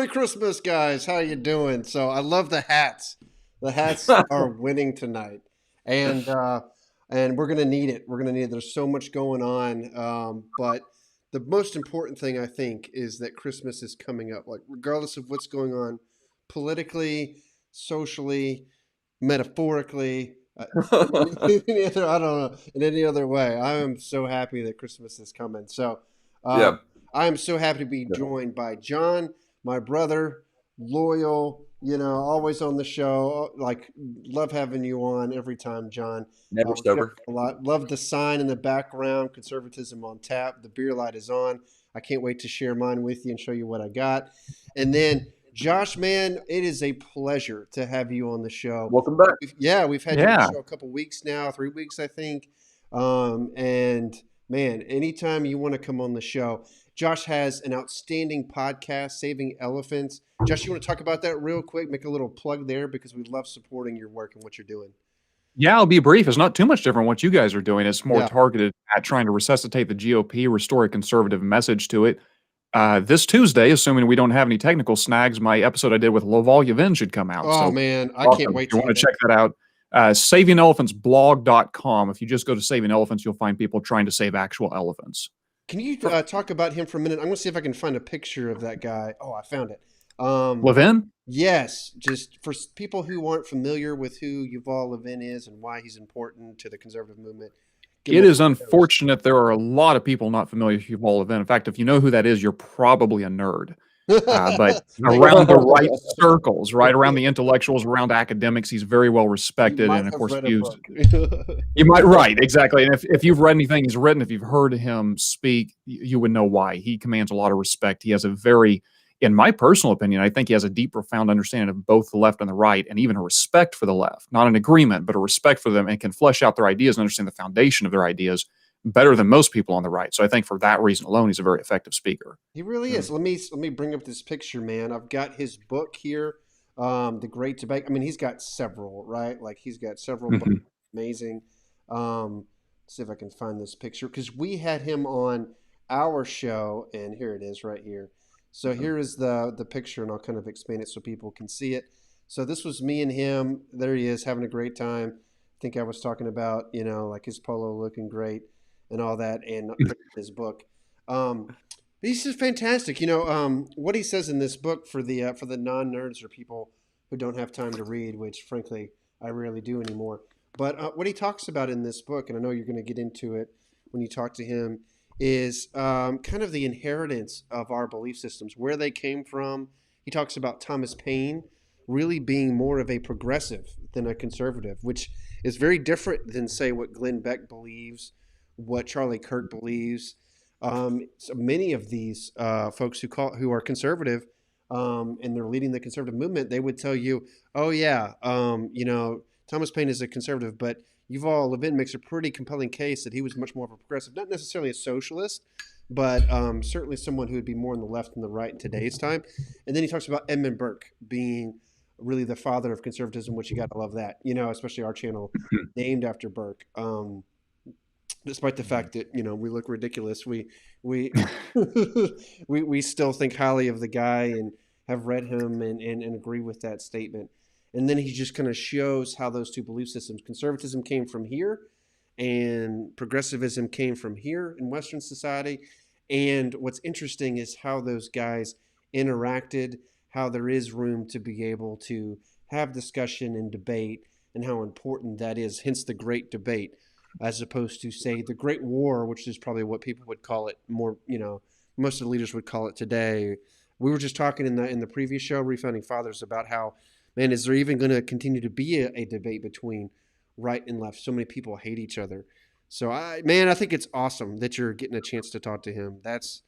Christmas, guys. How you doing? So I love the hats. The hats are winning tonight, and uh, and we're gonna need it. We're gonna need it. There's so much going on, but the most important thing I think is that Christmas is coming up. Like regardless of what's going on politically, socially, metaphorically. Any other, I don't know, in any other way. I am so happy that Christmas is coming. So, Yeah. um, I am so happy to be Yeah. joined by John, my brother, loyal, always on the show. Like, love having you on every time, John. Never We get sober. a lot. Love the sign in the background, Conservatism on tap. The beer light is on. I can't wait to share mine with you and show you what I got. And then, Josh, man, it is a pleasure to have you on the show. Welcome back. Yeah, we've had you on the Yeah. show a couple weeks now, 3 weeks, I think. And man, anytime you want to come on the show, Josh has an outstanding podcast, Saving Elephants. Josh, you want to talk about that real quick? Make a little plug there because we love supporting your work and what you're doing. Yeah, I'll be brief. It's not too much different what you guys are doing. It's more Yeah. targeted at trying to resuscitate the GOP, restore a conservative message to it. This Tuesday, assuming we don't have any technical snags, my episode I did with Laval Yavin should come out. Oh, So man, I Awesome. can't wait if you want to hear check that out, savingelephantsblog.com. If you just go to Saving Elephants, you'll find people trying to save actual elephants. Can you talk about him for a minute? I'm going to see if I can find a picture of that guy. Oh, I found it. Levin? Yes, just for people who aren't familiar with who Yuval Levin is and why he's important to the conservative movement. It is unfortunate there are a lot of people not familiar with Yuval Levin. In fact, if you know who that is, you're probably a nerd. But around the right circles, right around the intellectuals, around academics, he's very well respected. And of course, you might, right, exactly. And if you've read anything he's written, if you've heard him speak, you would know why. He commands a lot of respect. He has a very, in my personal opinion, I think he has a deep, profound understanding of both the left and the right, and even a respect for the left. Not an agreement, but a respect for them, and can flesh out their ideas and understand the foundation of their ideas better than most people on the right. So I think for that reason alone, he's a very effective speaker. He really is. Let me bring up this picture, man. I've got his book here, The Great Debate. I mean, he's got several, right? Like he's got several books. Amazing. Let's see if I can find this picture because we had him on our show, and here it is right here. So here is the picture, and I'll kind of expand it so people can see it. So this was me and him. There he is, having a great time. I think I was talking about, like his polo looking great and all that, and his book. He's just fantastic. What he says in this book for the non-nerds or people who don't have time to read, which frankly I rarely do anymore. But what he talks about in this book, and I know you're going to get into it when you talk to him, is kind of the inheritance of our belief systems, where they came from. He talks about Thomas Paine really being more of a progressive than a conservative, which is very different than, say, what Glenn Beck believes, what Charlie Kirk believes. So many of these folks who are conservative and they're leading the conservative movement, they would tell you, oh, yeah, Thomas Paine is a conservative, but Yuval Levin makes a pretty compelling case that he was much more of a progressive, not necessarily a socialist, but certainly someone who would be more on the left than the right in today's time. And then he talks about Edmund Burke being really the father of conservatism, which you got to love that, especially our channel named after Burke. Despite the fact that, we look ridiculous, we we still think highly of the guy and have read him and agree with that statement. And then he just kind of shows how those two belief systems, conservatism came from here and progressivism came from here in Western society. And what's interesting is how those guys interacted, how there is room to be able to have discussion and debate, and how important that is, hence the Great Debate, as opposed to, say, the Great War, which is probably what people would call it more, most of the leaders would call it today. We were just talking in the previous show, Refounding Fathers, about how, man, is there even going to continue to be a debate between right and left? So many people hate each other. So, I think it's awesome that you're getting a chance to talk to him. That's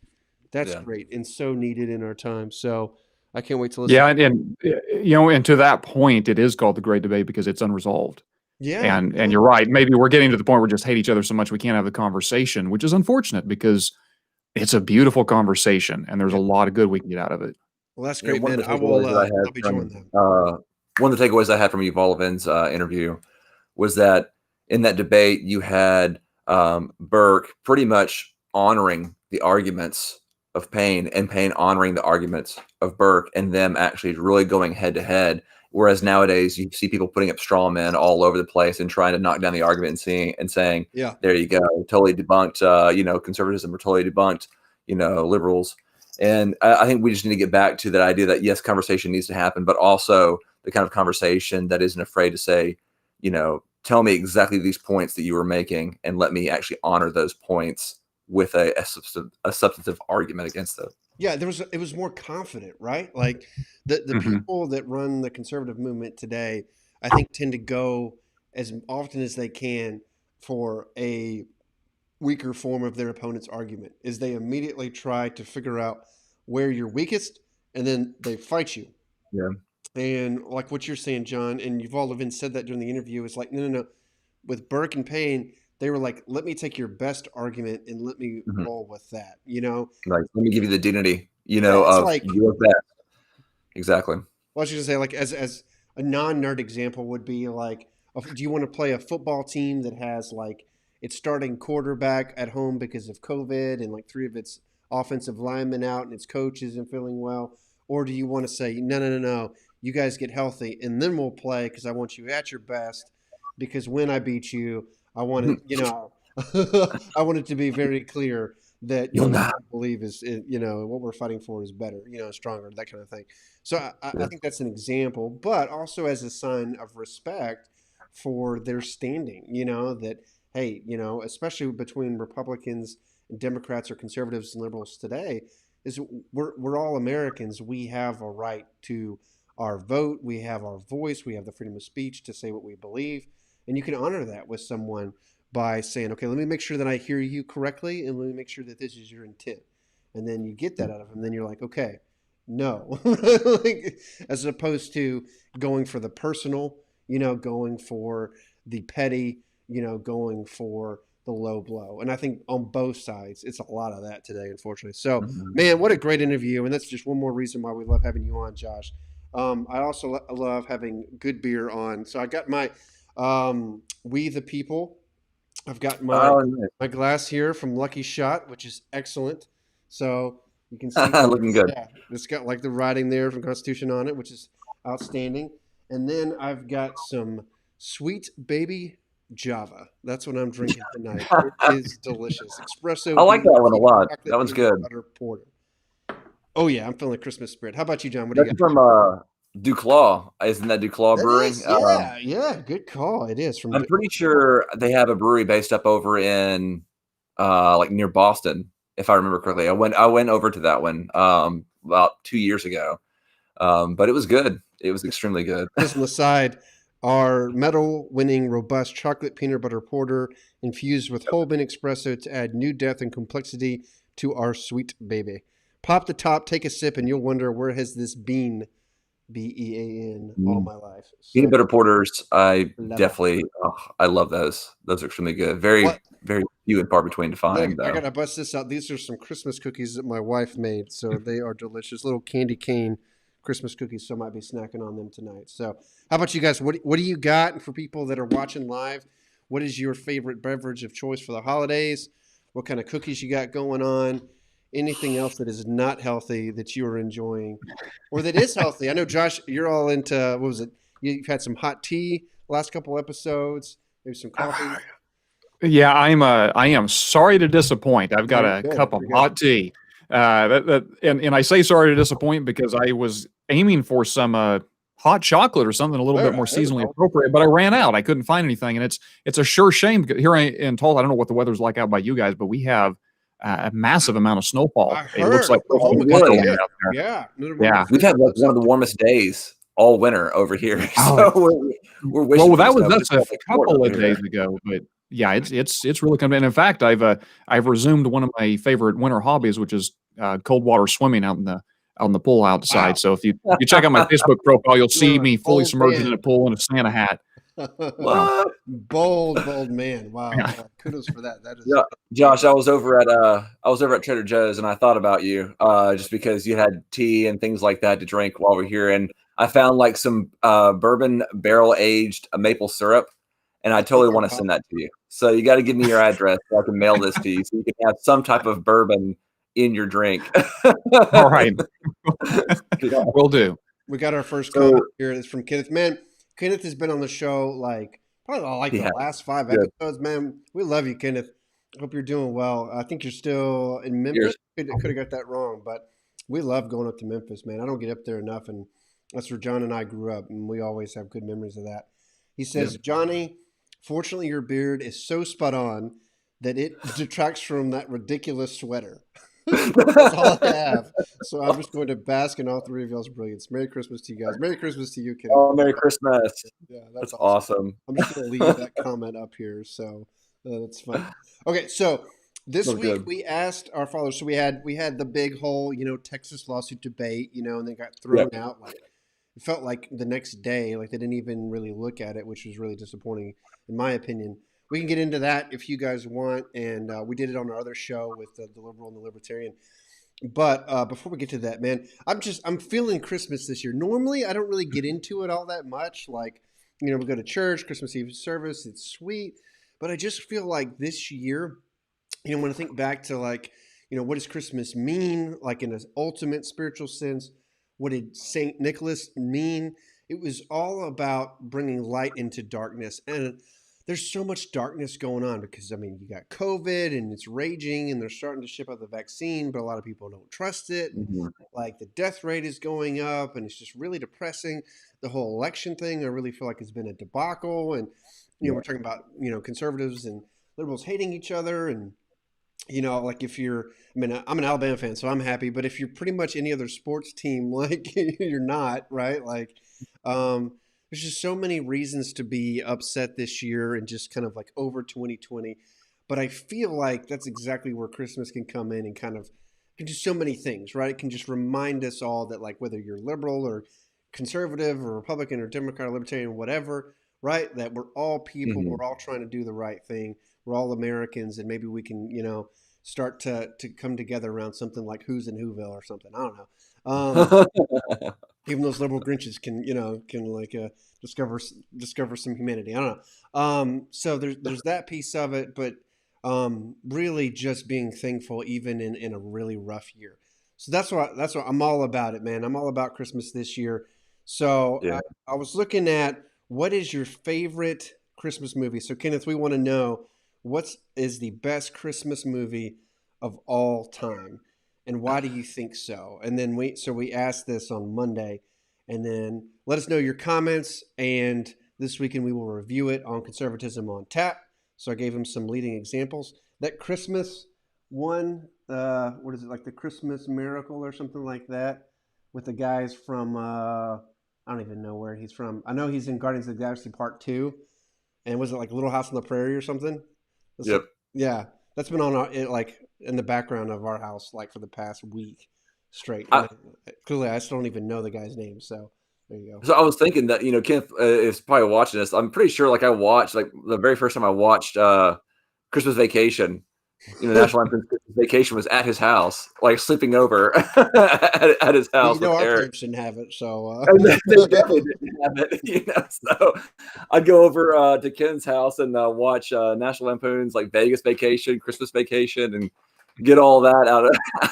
great and so needed in our time. So I can't wait to listen. Yeah, and to that point, it is called the Great Debate because it's unresolved. Yeah. And you're right. Maybe we're getting to the point where we just hate each other so much we can't have the conversation, which is unfortunate because it's a beautiful conversation and there's a lot of good we can get out of it. Well, that's great, man. I'll be joining them. One of the takeaways I had from Yuval Levin's interview was that in that debate, you had Burke pretty much honoring the arguments of Payne, and Payne honoring the arguments of Burke, and them actually really going head to head. Whereas nowadays you see people putting up straw men all over the place and trying to knock down the argument and saying, Yeah. there you go, totally debunked, conservatism, or totally debunked, liberals. And I think we just need to get back to that idea that, yes, conversation needs to happen, but also the kind of conversation that isn't afraid to say, tell me exactly these points that you were making and let me actually honor those points with a substantive argument against those. Yeah, it was more confident, right? Like the people that run the conservative movement today, I think, tend to go as often as they can for a weaker form of their opponent's argument. Is they immediately try to figure out where you're weakest, and then they fight you. Yeah. And like what you're saying, John, and you've all even said that during the interview, is like, no. With Burke and Payne, they were like, let me take your best argument and let me roll with that, Like, let me give you the dignity, Yeah, it's of like, your best. Exactly. well, I was just gonna say, like, as a non-nerd example would be like, do you want to play a football team that has like its starting quarterback at home because of COVID and like 3 of its offensive linemen out and its coach isn't feeling well, or do you want to say, no, you guys get healthy and then we'll play because I want you at your best, because when I beat you, I want it, I want it to be very clear that You'll what not. I believe is, what we're fighting for is better, stronger, that kind of thing. So I think that's an example, but also as a sign of respect for their standing, that, hey, especially between Republicans and Democrats or conservatives and liberals today, is we're all Americans. We have a right to our vote. We have our voice. We have the freedom of speech to say what we believe. And you can honor that with someone by saying, okay, let me make sure that I hear you correctly, and let me make sure that this is your intent. And then you get that out of them. Then you're like, okay, no. Like, as opposed to going for the personal, going for the petty, going for the low blow. And I think on both sides, it's a lot of that today, unfortunately. So, man, what a great interview. And that's just one more reason why we love having you on, Josh. I also love having good beer on. So I got my We the People. I've got my glass here from Lucky Shot, which is excellent. So you can see, looking good. yeah, it's got like the writing there from Constitution on it, which is outstanding. And then I've got some Sweet Baby Java. That's what I'm drinking tonight. It is delicious. Espresso. I like that one a lot. That one's good. Butter porter. Oh yeah, I'm feeling Christmas spirit. How about you, John? What do That's you got? from Duclaw. Isn't that Duclaw That Brewing? is, yeah, good call. It is from. I'm pretty sure they have a brewery based up over in like near Boston, if I remember correctly. I went over to that one about 2 years ago. But it was good. It was extremely good. Just on the side, our medal-winning robust chocolate peanut butter porter infused with whole bean espresso to add new depth and complexity to our sweet baby. Pop the top, take a sip, and you'll wonder, where has this been, BEAN, all my life. So, Peanut butter porters, I love definitely, I love those. Those are extremely good. Very, very few and far between to find, I though. gotta bust this out. These are some Christmas cookies that my wife made, so they are delicious. Little candy cane Christmas cookies, so I might be snacking on them tonight. So, how about you guys? What do you got? And for people that are watching live, what is your favorite beverage of choice for the holidays? What kind of cookies you got going on? Anything else that is not healthy that you are enjoying, or that is healthy? I know, Josh, you're all into, what was it? You've had some hot tea last couple episodes, maybe some coffee. Yeah, I am sorry to disappoint. I've got a cup of hot tea. And I say sorry to disappoint because I was aiming for some hot chocolate or something a little bit more seasonally appropriate, but I ran out. I couldn't find anything, and it's a sure shame. Here in Tulsa, I don't know what the weather's like out by you guys, but we have a massive amount of snowfall. It looks like yeah. We've had like one of the warmest days all winter over here. So we're wishing. Well, that's a couple of days ago, but yeah, it's really coming. And in fact, I've resumed one of my favorite winter hobbies, which is cold water swimming out in the pool outside. Wow. So if you check out my Facebook profile, you'll see me fully submerged in a pool in a Santa hat. Wow. Bold man. Wow. Yeah. Kudos for that. That is Josh, I was over at Trader Joe's, and I thought about you just because you had tea and things like that to drink while we're here, and I found like some bourbon barrel aged maple syrup, and I totally want to send that to you. So you got to give me your address so I can mail this to you, so you can have some type of bourbon in your drink. All right. Will do. We got our first So comment here. It's from Kenneth. Man, Kenneth has been on the show like probably like the yeah, last 5 good. episodes. Man, we love you, Kenneth. Hope you're doing well. I think you're still in Memphis. Cheers. Could have got that wrong, but we love going up to Memphis, man. I don't get up there enough, and that's where John and I grew up, and we always have good memories of that. He says, Yeah. Johnny, fortunately, your beard is so spot on that it detracts from that ridiculous sweater. That's all I have. So I'm just going to bask in all three of y'all's brilliance. Merry Christmas to you guys. Merry Christmas to you, Kenneth. Oh, Merry Christmas. Yeah, That's that's awesome. I'm just going to leave that comment up here. So that's fun. Okay, so this Oh, week good. we asked our followers. So we had the big whole Texas lawsuit debate, and they got Yep. thrown out. Like it felt like the next day, like they didn't even really look at it, which was really disappointing, in my opinion. We can get into that if you guys want, and we did it on our other show with the liberal and the libertarian. But before we get to that, man, I'm feeling Christmas this year. Normally, I don't really get into it all that much. Like, we go to church, Christmas Eve service, it's sweet. But I just feel like this year, when I think back to like, what does Christmas mean? Like in an ultimate spiritual sense, what did Saint Nicholas mean? It was all about bringing light into darkness, and there's so much darkness going on because you got COVID and it's raging, and they're starting to ship out the vaccine, but a lot of people don't trust it. Mhm. Like the death rate is going up, and it's just really depressing. The whole election thing, I really feel like it's been a debacle, and Yeah. we're talking about conservatives and liberals hating each other, and like if you're, I'm an Alabama fan, so I'm happy. But if you're pretty much any other sports team, like you're not, right? Like, there's just so many reasons to be upset this year and just kind of like over 2020. But I feel like that's exactly where Christmas can come in and kind of can do so many things, right? It can just remind us all that like whether you're liberal or conservative or Republican or Democrat or Libertarian, whatever, right? That we're all people, Mhm. we're all trying to do the right thing. We're all Americans, and maybe we can, start to come together around something like Who's in Whoville or something. I don't know. Even those liberal Grinches can, can like discover some humanity. I don't know. So there's that piece of it, but really just being thankful even in a really rough year. So that's what I'm all about it, man. I'm all about Christmas this year. So Yeah. I was looking at what is your favorite Christmas movie. So Kenneth, we want to know what is the best Christmas movie of all time, and why do you think so? And then we asked this on Monday, and then let us know your comments. And this weekend we will review it on Conservatism on Tap. So I gave him some leading examples. That Christmas one, what is it, like the Christmas Miracle or something like that, with the guys from I don't even know where he's from. I know he's in Guardians of the Galaxy Part 2, and was it like Little House on the Prairie or something? That's like, Yep. yeah, that's been on like in the background of our house like for the past week straight. I, And clearly, I still don't even know the guy's name. So there you go. so I was thinking that Kenneth is probably watching this. I'm pretty sure like I watched like the very first time I watched Christmas Vacation. National Lampoon's Christmas Vacation was at his house, like sleeping over at his Well, house with our Eric. parents didn't have it, so And they definitely didn't have it. So I'd go over to Ken's house and watch National Lampoon's like Vegas Vacation, Christmas Vacation, and get all that out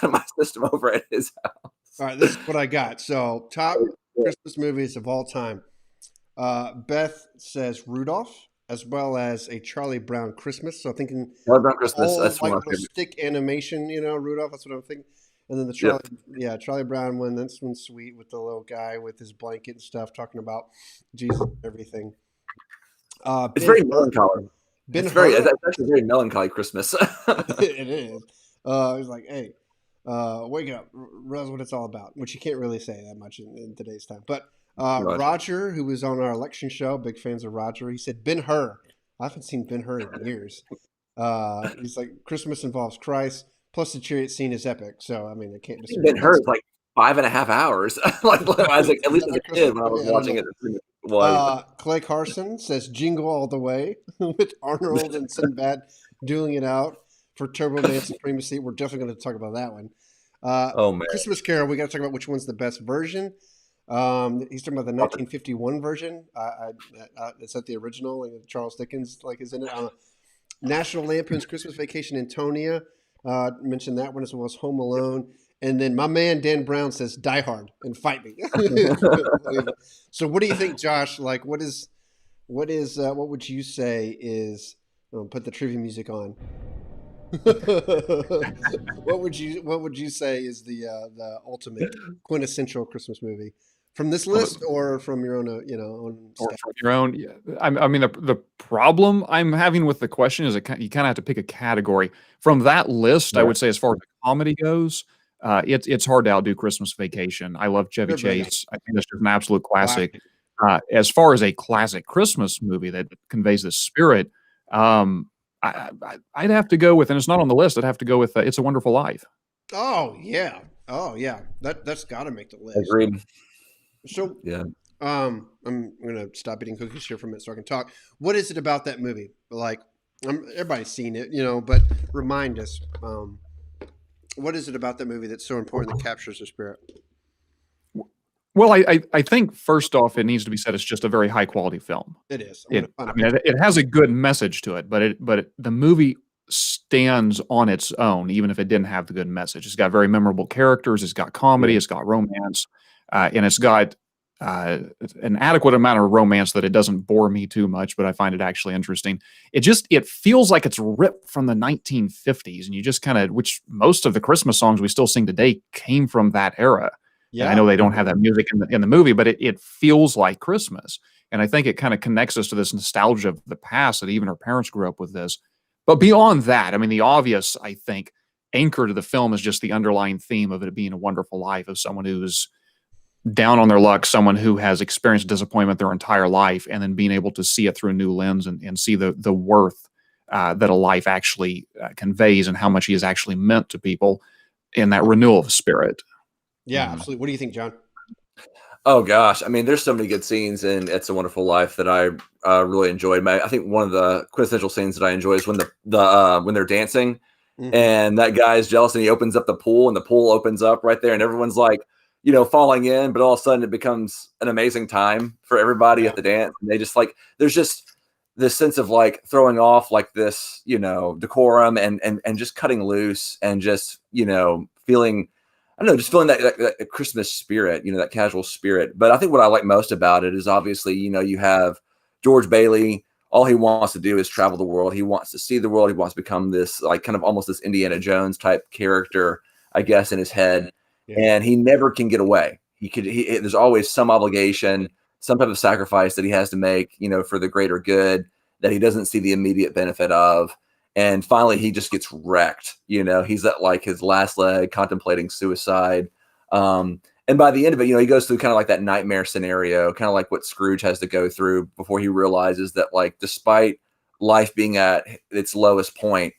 of my system over at his house. all right, this is what I got. So top Christmas movies of all time. Beth says Rudolph, as well as a Charlie Brown Christmas. So thinking Charlie Brown Christmas, old that's one like of my little favorites. stick animation, Rudolph. That's what I'm thinking. And then the Yep. Charlie Brown one. That's one sweet with the little guy with his blanket and stuff, talking about Jesus and everything. It's Ben very Hur. melancholy. Ben It's Hur. actually a very melancholy Christmas. It is. He's like, hey, wake up, realize what it's all about, which you can't really say that much in today's time. But Much. Roger, who was on our election show, big fans of Roger, he said Ben Hur. I haven't seen Ben Hur in years. He's like, Christmas involves Christ, plus the chariot scene is epic. So I mean, I can't disagree. Ben Hur is like 5.5 hours. Like I was like, at Is least that as a a kid Christmas when I was movie? I don't watching know. it, it was. Clay Carson says Jingle All the Way with Arnold and Sinbad dueling it out for Turbo Man supremacy. We're definitely going to talk about that one. Oh man. Christmas Carol, we got to talk about which one's the best version. He's talking about the 1951 version. Is that the original? Like Charles Dickens like is in it. National Lampoon's Christmas Vacation, Antonia, mentioned that one as well as Home Alone. And then my man Dan Brown says Die Hard and Fight Me. So what do you think, Josh? Like, what would you say is? Put the trivia music on. What would you say is the ultimate quintessential Christmas movie from this From list or from your own own or staff? from your own. Yeah. I mean, the problem I'm having with the question is you kind of have to pick a category. From that list, I Yeah. would say as far as comedy goes, it's hard to outdo Christmas Vacation. I love Chevy Good movie. Chase. I think that's just an absolute classic. Classic. As far as a classic Christmas movie that conveys the spirit, I'd have to go with, and it's not on the list. I'd have to go with "It's a Wonderful Life." Oh yeah. Oh yeah. That's got to make the list. Agreed. So Yeah. I'm gonna stop eating cookies here for a minute so I can talk. What is it about that movie? Like, everybody's seen it, but remind us. What is it about that movie that's so important that captures the spirit? Well, I think first off, it needs to be said it's just a very high quality film. It is. I'm It, gonna find I a mean, it has a good message to it, but the movie stands on its own, even if it didn't have the good message. It's got very memorable characters. It's got comedy. Yeah. It's got romance, and it's got an adequate amount of romance that it doesn't bore me too much. But I find it actually interesting. It feels like it's ripped from the 1950s, and you just kind of, which most of the Christmas songs we still sing today came from that era. And I Yeah. know they don't have that music in the movie, but it feels like Christmas. And I think it kind of connects us to this nostalgia of the past that even our parents grew up with this. But beyond that, I mean, the obvious, I think, anchor to the film is just the underlying theme of it being a wonderful life of someone who's down on their luck, someone who has experienced disappointment their entire life, and then being able to see it through a new lens and see the worth that a life actually conveys and how much he is actually meant to people in that renewal of spirit. Yeah, Mhm. absolutely. What do you think, John? Oh gosh, I mean, there's so many good scenes in "It's a Wonderful Life" that I really enjoyed. I think one of the quintessential scenes that I enjoy is when when they're dancing Hmm. and that guy's jealous and he opens up the pool and the pool opens up right there and everyone's like, falling in, but all of a sudden it becomes an amazing time for everybody Yeah. at the dance. And they just like, there's just this sense of like throwing off like this, decorum and just cutting loose and just, feeling, I don't know, just feeling that Christmas spirit, that casual spirit. But I think what I like most about it is obviously, you have George Bailey. All he wants to do is travel the world. He wants to see the world. He wants to become this like kind of almost this Indiana Jones type character, I guess, in his head. Yeah. And he never can get away. There's always some obligation, some type of sacrifice that he has to make, for the greater good that he doesn't see the immediate benefit of. And finally, he just gets wrecked. He's at like his last leg, contemplating suicide. And by the end of it, he goes through kind of like that nightmare scenario, kind of like what Scrooge has to go through before he realizes that, like, despite life being at its lowest point,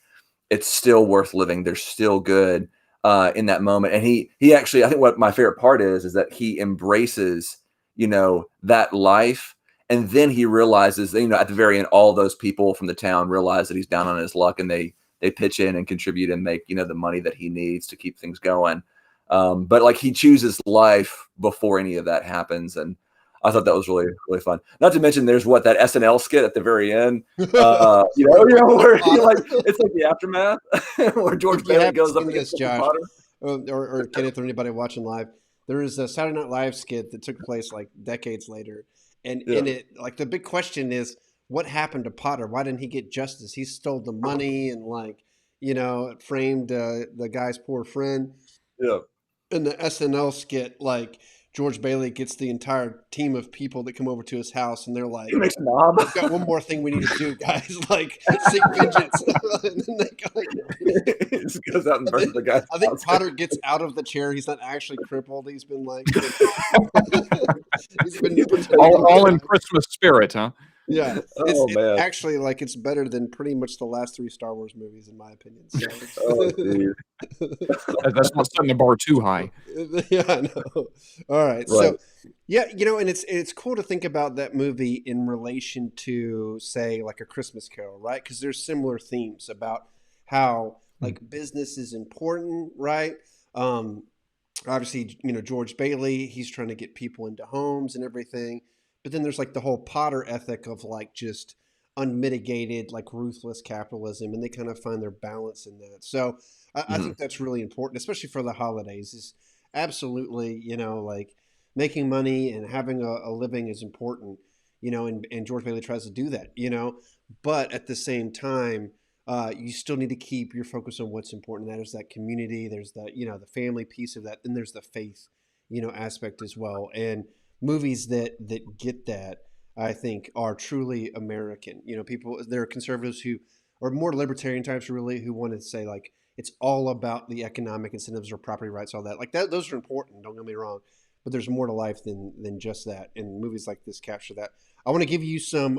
it's still worth living. There's still good in that moment. And he actually, I think what my favorite part is that he embraces, that life. And then he realizes, at the very end, all those people from the town realize that he's down on his luck, and they pitch in and contribute and make, the money that he needs to keep things going. But like he chooses life before any of that happens. And I thought that was really, really fun. Not to mention there's that SNL skit at the very end, where he like, it's like the aftermath where George If you Bailey haven't goes up seen against this, Mr. Josh, Potter. or Kenneth, or anybody watching live, there is a Saturday Night Live skit that took place like decades later, and Yeah. in it, like the big question is, what happened to Potter? Why didn't he get justice? He stole the money and framed the guy's poor friend. Yeah. In the SNL skit, like George Bailey gets the entire team of people that come over to his house, and they're He like, makes a mob. "We've got one more thing we need to do, guys! Like seek vengeance." And then He just goes out and burns the guy's I think house. Potter gets out of the chair. He's not actually crippled. He's been like, he's been pretending All in alive. Christmas spirit, huh? Yeah, Oh it's man. actually like it's better than pretty much the last three Star Wars movies, in my opinion. So, Oh dude. That's not setting the bar too high. yeah, I know. All right, Right. so yeah, and it's cool to think about that movie in relation to, say, like A Christmas Carol, right? Because there's similar themes about how like business is important, right? Um, Obviously, George Bailey, he's trying to get people into homes and everything. But then there's like the whole Potter ethic of like just unmitigated, like ruthless capitalism, and they kind of find their balance in that. So I Mhm. think that's really important, especially for the holidays. Is absolutely, like making money and having a living is important, and George Bailey tries to do that, but at the same time, you still need to keep your focus on what's important. That is that community. There's the, the family piece of that. Then there's the faith, aspect as well. And movies that get that, I think, are truly American. People, there are conservatives who are more libertarian types, really, who want to say like it's all about the economic incentives or property rights, all that. Like that, those are important. Don't get me wrong, but there's more to life than just that. And movies like this capture that. I want to give you some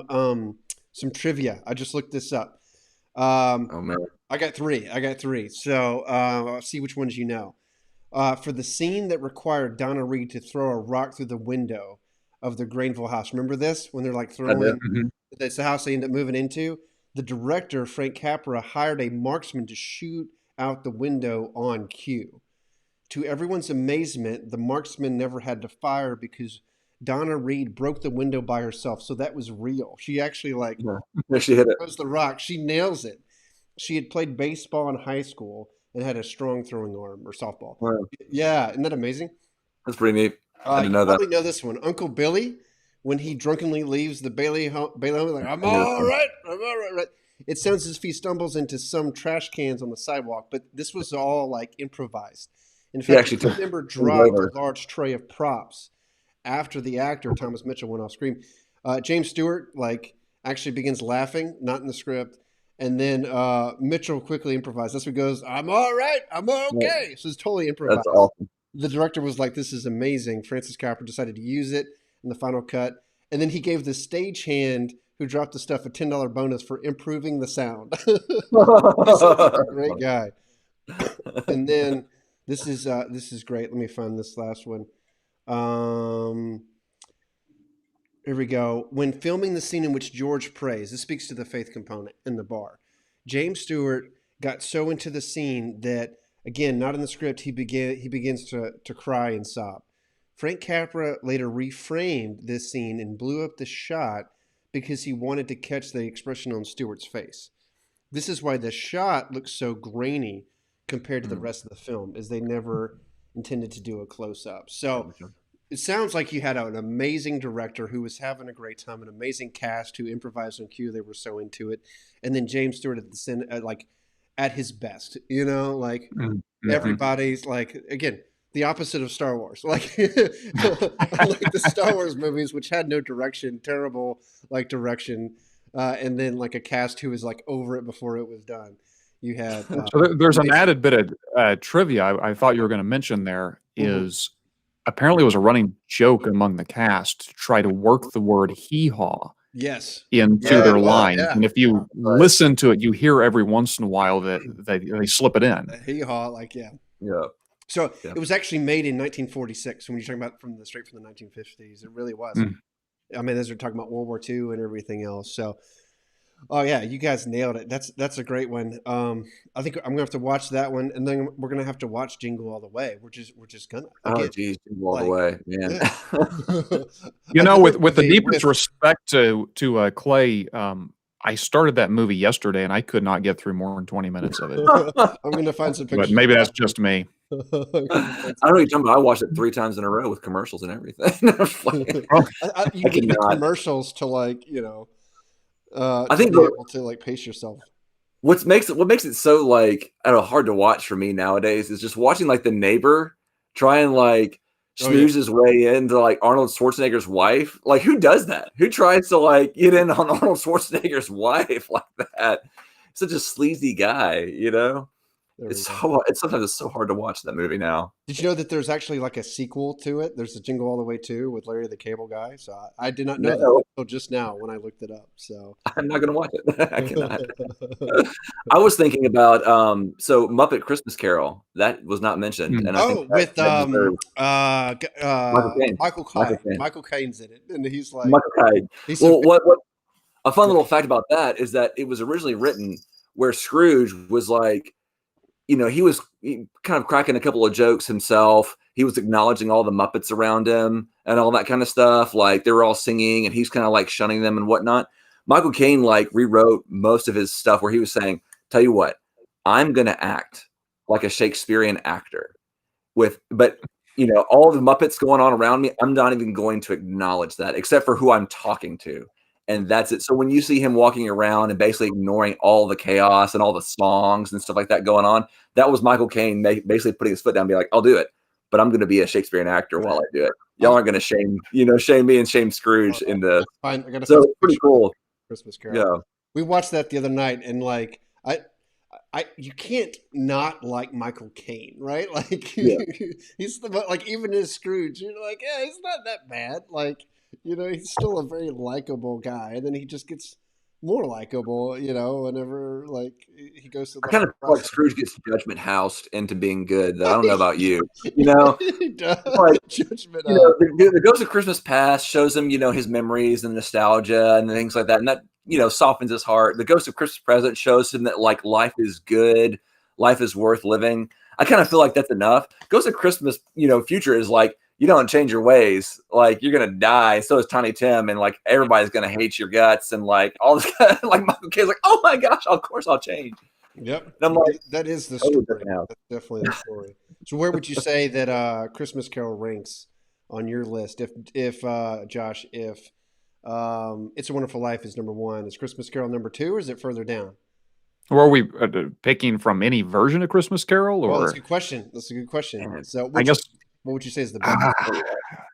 trivia. I just looked this up. Oh man. I got three. So I'll see which ones you know. For the scene that required Donna Reed to throw a rock through the window of the Granville house. Remember this? When they're like I did. throwing, it's the house they end up moving into. The director, Frank Capra, hired a marksman to shoot out the window on cue. To everyone's amazement, the marksman never had to fire because Donna Reed broke the window by herself. So that was real. She actually like Yeah. She hit it. throws the rock. She nails it. She had played baseball in high school and had a strong throwing arm, or softball. Wow. Yeah, isn't that amazing? That's pretty neat. I didn't You know that. probably know this one. Uncle Billy, when he drunkenly leaves the Bailey home, like, I'm I knew all that. right, I'm all right, right. It sounds as if he stumbles into some trash cans on the sidewalk, but this was all like improvised. In He fact, actually a took crew member things dropped a over. large tray of props after the actor, Thomas Mitchell, went off screen. James Stewart, like, actually begins laughing, not in the script. And then Mitchell quickly improvised. That's what goes, I'm all right, I'm Yeah, okay. So it's totally that's improvised. awesome. The director was like, "This is amazing." Francis Capra decided to use it in the final cut, and then he gave the stagehand who dropped the stuff a $10 bonus for improving the sound. He's such a great guy. And then this is great. Let me find this last one. Um, Here we go. When filming the scene in which George prays, this speaks to the faith component in the bar. James Stewart got so into the scene that, again, not in the script, he begins to cry and sob. Frank Capra later reframed this scene and blew up the shot because he wanted to catch the expression on Stewart's face. This is why the shot looks so grainy compared to the rest of the film, as they never intended to do a close up. So it sounds like you had an amazing director who was having a great time, an amazing cast who improvised on cue. They were so into it, and then James Stewart at like at his best. Like everybody's like, again, the opposite of Star Wars. Like unlike the Star Wars movies, which had no direction, terrible like direction, and then like a cast who was like over it before it was done. You had So there's an amazing. added bit of trivia I thought you were going to mention there Mhm. is apparently it was a running joke among the cast to try to work the word hee-haw Yes. into Yeah, their it was. lines. Yeah. And if you Right. listen to it, you hear every once in a while that they slip it in. The hee haw, like, yeah. Yeah. So Yeah. it was actually made in 1946. When you're talking about straight from the 1950s, it really was. Mm. I mean, as we're talking about World War II and everything else. So, oh yeah, you guys nailed it. That's a great one. I think I'm gonna have to watch that one, and then we're gonna have to watch Jingle All the Way. We're just gonna Oh, again, geez, all the like, way, man. yeah. You know, Another with the movie deepest with respect to Clay, I started that movie yesterday and I could not get through more than 20 minutes of it. I'm gonna find some But pictures maybe of that's that one. just me. I'm gonna I find don't some know what you're pictures. talking about. I watched it 3 times in a row with commercials and everything. Well, You I need the cannot. commercials to like I to think be able to like pace yourself. what makes it so like I don't know hard to watch for me nowadays is just watching like the neighbor try and like Oh yeah. snooze his way into like Arnold Schwarzenegger's wife. Like who does that? Who tries to like get in on Arnold Schwarzenegger's wife like that? Such a sleazy guy, you know? There we It's go. so it's sometimes it's so hard to watch that movie now. Did you know that there's actually like a sequel to it? There's a Jingle All the Way 2 with Larry the Cable Guy. So I did not know that No, until just now when I looked it up. So I'm not gonna watch it. I cannot. I was thinking about so Muppet Christmas Carol that was not mentioned, mm. and I think oh, with that deserves Michael Caine. Michael Michael Caine. Caine. Michael Caine's in it, and he's like Michael Caine. he's so Well, what a fun little great. fact about that is that it was originally written where Scrooge was like, you know, he kind of cracking a couple of jokes himself. He was acknowledging all the Muppets around him and all that kind of stuff. Like they were all singing and he's kind of like shunning them and whatnot. Michael Caine like rewrote most of his stuff where he was saying, "Tell you what, I'm going to act like a Shakespearean actor but all the Muppets going on around me, I'm not even going to acknowledge that except for who I'm talking to." And that's it. So when you see him walking around and basically ignoring all the chaos and all the songs and stuff like that going on, that was Michael Caine basically putting his foot down and be like, "I'll do it, but I'm going to be a Shakespearean actor while I do it. Y'all aren't going to shame me and shame Scrooge in the." I gotta So find it's pretty cool. Christmas Carol. Yeah. We watched that the other night, and like you can't not like Michael Caine, right? Like he's like even as Scrooge, you're like, yeah, he's not that bad. Like he's still a very likable guy, and then he just gets more likable, whenever like he goes to the I kind of feel like Scrooge gets Judgment Housed into being good. Though. I don't know about you. He does. Like, Judgment the Ghost of Christmas Past shows him, his memories and nostalgia and things like that, and that softens his heart. The Ghost of Christmas Present shows him that like life is good, life is worth living. I kind of feel like that's enough. Ghost of Christmas, Future is like, you don't change your ways, like you're gonna die. So is Tiny Tim, and like everybody's gonna hate your guts, and like all this. Like Michael Caine's like, oh my gosh, of course I'll change. Yep, and I'm like, that is the story. That's definitely the story. So where would you say that Christmas Carol ranks on your list? If Josh, if It's a Wonderful Life is number 1, is Christmas Carol number 2, or is it further down? Or are we picking from any version of Christmas Carol? Or that's a good question. That's a good question. So I guess what would you say is the best?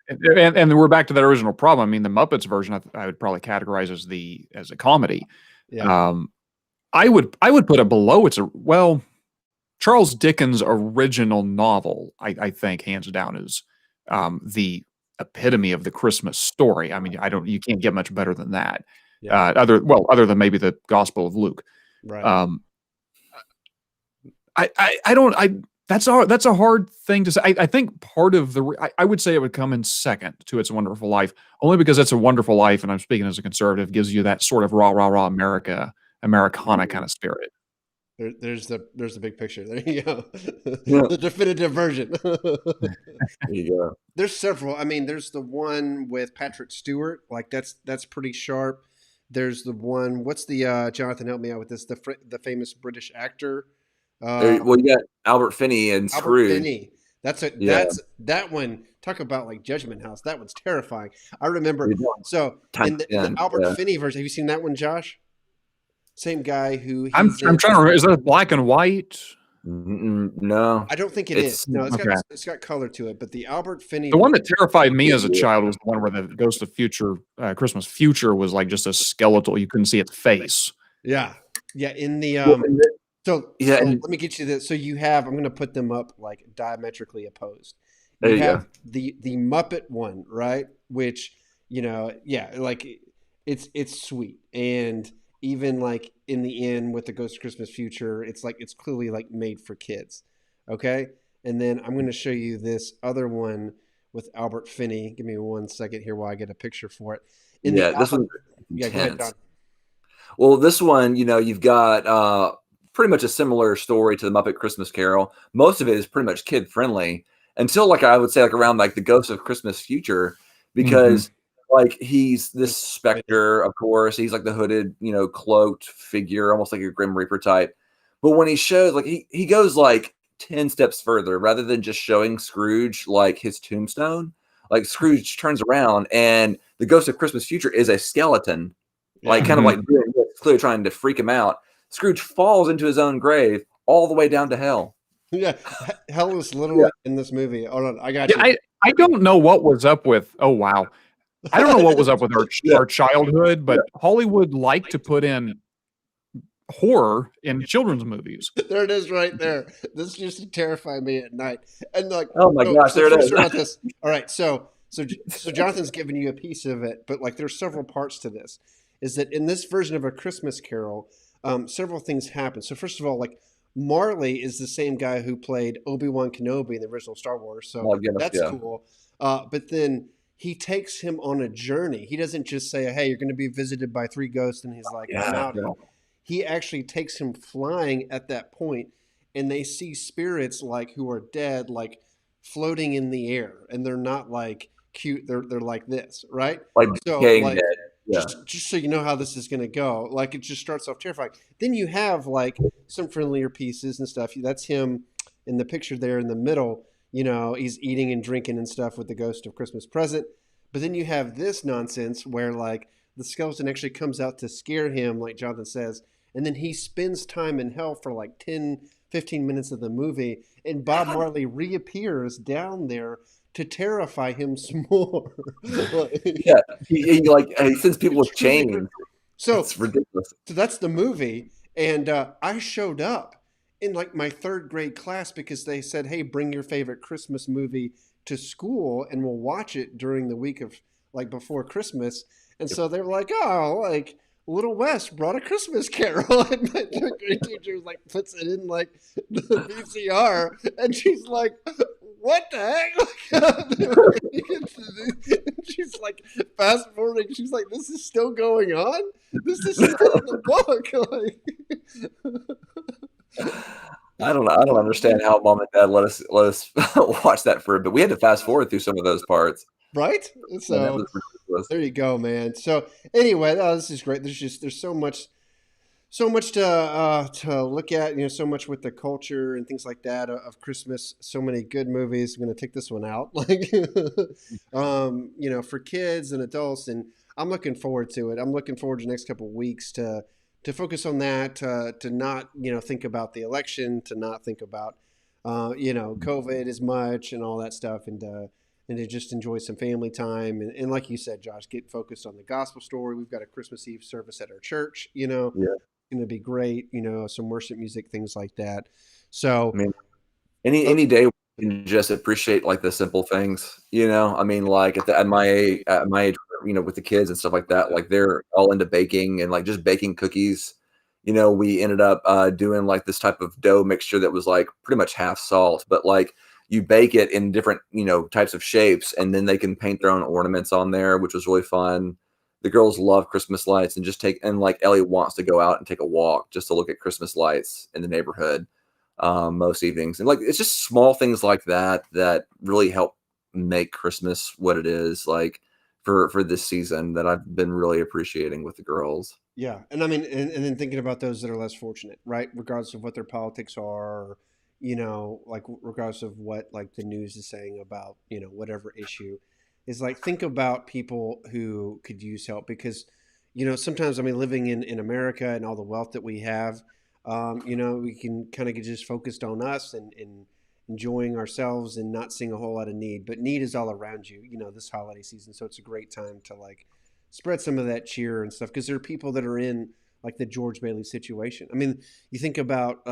And we're back to that original problem. I mean, the Muppets version, I would probably categorize as a comedy. Yeah. I would put it below. Charles Dickens' original novel, I think, hands down, is the epitome of the Christmas story. I mean, you can't get much better than that. Yeah. Other than maybe the Gospel of Luke. Right. That's a hard thing to say. I think part of I would say it would come in second to It's a Wonderful Life, only because It's a Wonderful Life, and I'm speaking as a conservative, gives you that sort of rah rah rah Americana kind of spirit. There's the big picture. There you go. Yeah. The definitive version. There you go. There's several. I mean, there's the one with Patrick Stewart. Like that's pretty sharp. There's the one. What's the Jonathan? Help me out with this. The famous British actor. Well, you got Albert Finney and Scrooge. Albert Finney. That's that one. Talk about like Judgment House. That one's terrifying. I remember. So in the Albert Finney version, have you seen that one, Josh? Same guy who I'm trying to remember. Is that black and white? No, I don't think it is. No, it's got color to it. But the Albert Finney, the one that terrified me as a child was the one where the Ghost of Christmas Future was like just a skeletal. You couldn't see its face. Yeah. In the So Yeah, let me get you this. So you have, I'm going to put them up like diametrically opposed. There you have go. the Muppet one, right? Which, like it's sweet. And even like in the end with the Ghost of Christmas Future, it's clearly like made for kids. Okay. And then I'm going to show you this other one with Albert Finney. Give me 1 second here while I get a picture for it. This one's go ahead, Don. Well, this one, you've got pretty much a similar story to the Muppet Christmas Carol. Most of it is pretty much kid friendly until like I would say like around like the Ghost of Christmas Future, because like he's this specter, of course. He's like the hooded, cloaked figure, almost like a Grim Reaper type. But when he shows, like he goes like 10 steps further, rather than just showing Scrooge like his tombstone. Like Scrooge turns around and the Ghost of Christmas Future is a skeleton, like kind of like clearly trying to freak him out. Scrooge falls into his own grave all the way down to hell. Yeah, hell is literally in this movie. Hold on, I got you. I don't know what was up with. Oh wow, I don't know what was up with our childhood, but Hollywood liked to put in horror in children's movies. There it is, right there. This used to terrify me at night. And like, oh my gosh, there it is. All right, so Jonathan's giving you a piece of it, but like, there's several parts to this. Is that in this version of A Christmas Carol, several things happen. So first of all, like Marley is the same guy who played Obi-Wan Kenobi in the original Star Wars, so that's cool. But then he takes him on a journey. He doesn't just say, "Hey, you're going to be visited by 3 ghosts," and he's like, "I'm out." He actually takes him flying at that point, and they see spirits like who are dead, like floating in the air, and they're not like cute. They're like this, right? Like decaying dead. Yeah. just so you know how this is going to go. Like it just starts off terrifying. Then you have like some friendlier pieces and stuff. That's him in the picture there in the middle. You know, he's eating and drinking and stuff with the ghost of Christmas present. But then you have this nonsense where like the skeleton actually comes out to scare him, like Jonathan says, and then he spends time in hell for like 10, 15 minutes of the movie, and Bob Marley reappears down there to terrify him some more. Like, Yeah. He sends people it's with truly chains. great. So, It's ridiculous. so that's the movie, and I showed up in like my third grade class because they said, "Hey, bring your favorite Christmas movie to school, and we'll watch it during the week of like before Christmas." And so they were like, "Oh, like Little West brought a Christmas Carol," and my third grade teacher was like puts it in like the VCR, and she's like, "What the heck?" She's like fast forwarding. She's like, "This is still going on. This is still in the book." Like, I don't know. I don't understand how mom and dad let us watch that for a bit. We had to fast forward through some of those parts. right? And that So was ridiculous. there you go, man. So anyway, this is great. There's so much to look at. You know, so much with the culture and things like that of Christmas. So many good movies. I'm gonna take this one out, like, you know, for kids and adults, and I'm looking forward to it. I'm looking forward to the next couple of weeks to focus on that. To not think about the election. To not think about COVID as much and all that stuff, and to just enjoy some family time. And like you said, Josh, get focused on the gospel story. We've got a Christmas Eve service at our church, Yeah. going to be great, some worship music, things like that. I So, mean, uh, any day we can just appreciate like the simple things, you know. I mean, like at my age, with the kids and stuff like that, like they're all into baking and like just baking cookies. We ended up doing like this type of dough mixture that was like pretty much half salt, but like you bake it in different, types of shapes, and then they can paint their own ornaments on there, which was really fun. The girls love Christmas lights and like Ellie wants to go out and take a walk just to look at Christmas lights in the neighborhood most evenings. And like it's just small things like that that really help make Christmas what it is like for this season that I've been really appreciating with the girls. yeah. And I mean, and then thinking about those that are less fortunate, right? Regardless of what their politics are, or, like regardless of what like the news is saying about, whatever issue is like, think about people who could use help because, sometimes, I mean, living in America and all the wealth that we have, we can kind of get just focused on us and enjoying ourselves and not seeing a whole lot of need. But need is all around you, this holiday season. So it's a great time to like spread some of that cheer and stuff because there are people that are in like the George Bailey situation. I mean, you think about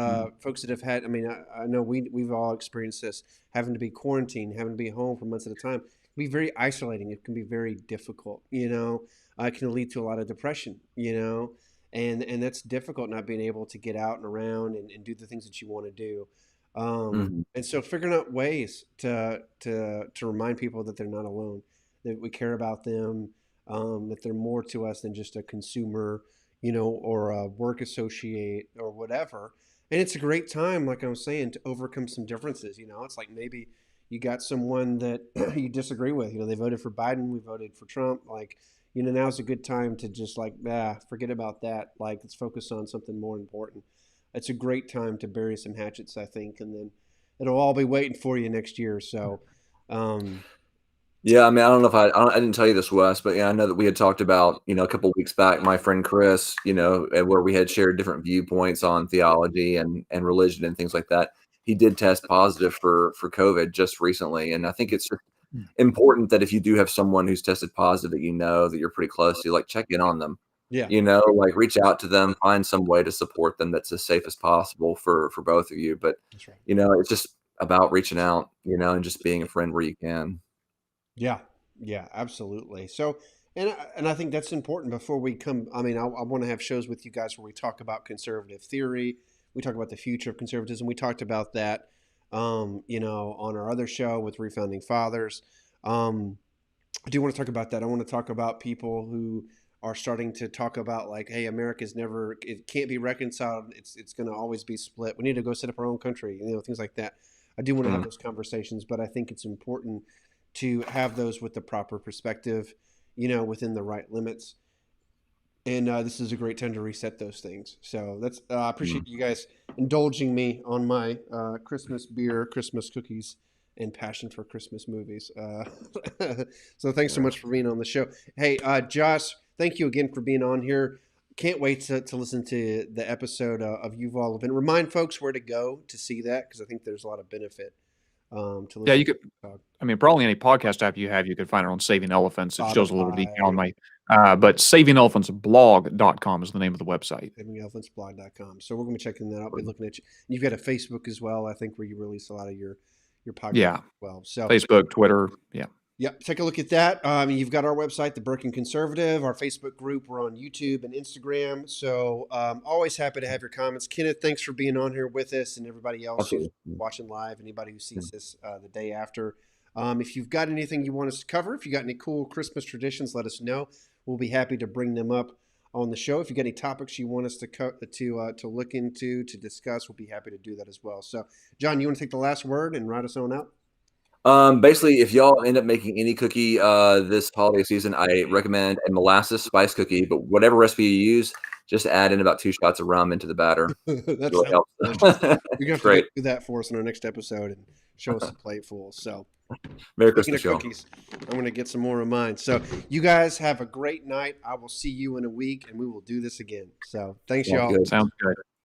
folks that have had. I mean, I know we've all experienced this, having to be quarantined, having to be home for months at a time. It can be very isolating. It can be very difficult. It can lead to a lot of depression. And that's difficult not being able to get out and around and do the things that you want to do. Mhm. And so figuring out ways to remind people that they're not alone, that we care about them, that they're more to us than just a consumer, or a work associate or whatever. And it's a great time, like I was saying, to overcome some differences. It's like maybe you got someone that you disagree with. They voted for Biden, we voted for Trump. Like, now's a good time to just like, forget about that. Like, let's focus on something more important. It's a great time to bury some hatchets, I think, and then it'll all be waiting for you next year. So, um, Yeah, I mean, I don't know if I didn't tell you this, Wes, but yeah, I know that we had talked about, a couple of weeks back, my friend Chris, where we had shared different viewpoints on theology and religion and things like that. He did test positive for COVID just recently, and I think it's important that if you do have someone who's tested positive that that you're pretty close to, like check in on them. yeah, Like reach out to them, find some way to support them that's as safe as possible for both of you. But that's right. it's just about reaching out, and just being a friend where you can. Yeah, yeah, absolutely. So, and I think that's important before we come. I mean, I want to have shows with you guys where we talk about conservative theory. We talk about the future of conservatism. We talked about that, on our other show with Refounding Fathers. Um, I do want to talk about that. I want to talk about people who are starting to talk about like, hey, America's never, it can't be reconciled. It's going to always be split. We need to go set up our own country. Things like that. I do want to have Mm. those conversations, but I think it's important to have those with the proper perspective, within the right limits. And this is a great time to reset those things. So that's I appreciate you guys indulging me on my Christmas beer, Christmas cookies, and passion for Christmas movies. So thanks so much for being on the show. Hey, Josh, thank you again for being on here. Can't wait to listen to the episode of Yuval Levin. Remind folks where to go to see that, because I think there's a lot of benefit to listen. Yeah, you could. I mean, probably any podcast app you have, you could find it on Saving Elephants. It shows a little detail on my. But savingelephants.blog.com is the name of the website. savingelephantsblog.com. So we're going to be checking that out. Be looking at you. You've got a Facebook as well, I think, where you release a lot of your podcast. Yeah. As well. So Facebook, Twitter. Yeah. Yep. Take a look at that. You've got our website, The Berkin Conservative, our Facebook group. We're on YouTube and Instagram. So always happy to have your comments. Kenneth, thanks for being on here with us, and everybody else who's watching live, anybody who sees this the day after. If you've got anything you want us to cover, if you got any cool Christmas traditions, let us know. We'll be happy to bring them up on the show. If you got any topics you want us to look into, to discuss, we'll be happy to do that as well. So, John, you want to take the last word and write us on out? Basically, if y'all end up making any cookie this holiday season, I recommend a molasses spice cookie. But whatever recipe you use, just add in about 2 shots of rum into the batter. That really helps. You're going to have to do that for us in our next episode and show us a plateful. So, Merry Christmas, cookies. I'm going to get some more of mine. So, you guys have a great night. I will see you in a week, and we will do this again. So, thanks, y'all. Sounds good.